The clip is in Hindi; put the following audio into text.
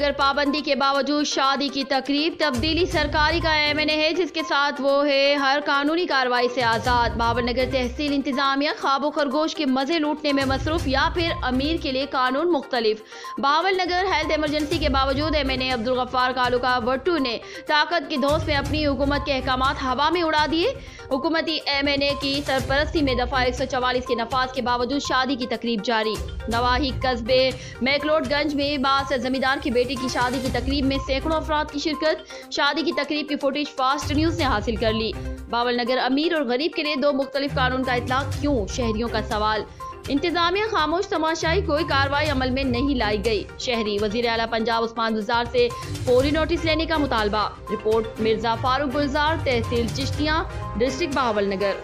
बहावलनगर पाबंदी के बावजूद शादी की तकरीब, तब्दीली सरकारी का एमएनए है जिसके साथ वो है हर कानूनी कार्रवाई से आज़ाद। बहावलनगर तहसील इंतजामिया खाबो खरगोश के मजे लूटने में मसरूफ या फिर अमीर के लिए कानून मुख्तलिफ। बहावलनगर हेल्थ इमरजेंसी के बावजूद एमएनए अब्दुल गफ्फार कालूका वट्टू ने ताकत की धौंस में अपनी हुकूमत के अहकामात हवा में उड़ा दिए। हुकूमती एमएनए की सरपरस्ती में दफा 144 के नफाज के बावजूद शादी की तकरीब जारी। नवाही कस्बे मैकलोडगंज में बास जमींदार की बेटी की शादी की तकरीब में सैकड़ों अफराद की शिरकत। शादी की तकरीब की फुटेज फास्ट न्यूज ने हासिल कर ली। बहावलनगर अमीर और गरीब के लिए दो मुख्तलिफ कानून का इतलाक क्यों, शहरियों का सवाल। इंतजामिया खामोश तमाशाई, कोई कार्रवाई अमल में नहीं लाई गई। शहरी वजीर आला पंजाब उस्मान गुलजार से फौरी नोटिस लेने का मुतालबा। रिपोर्ट मिर्जा फारूक गुलजार, तहसील चिश्तियां, डिस्ट्रिक्ट बहावलनगर।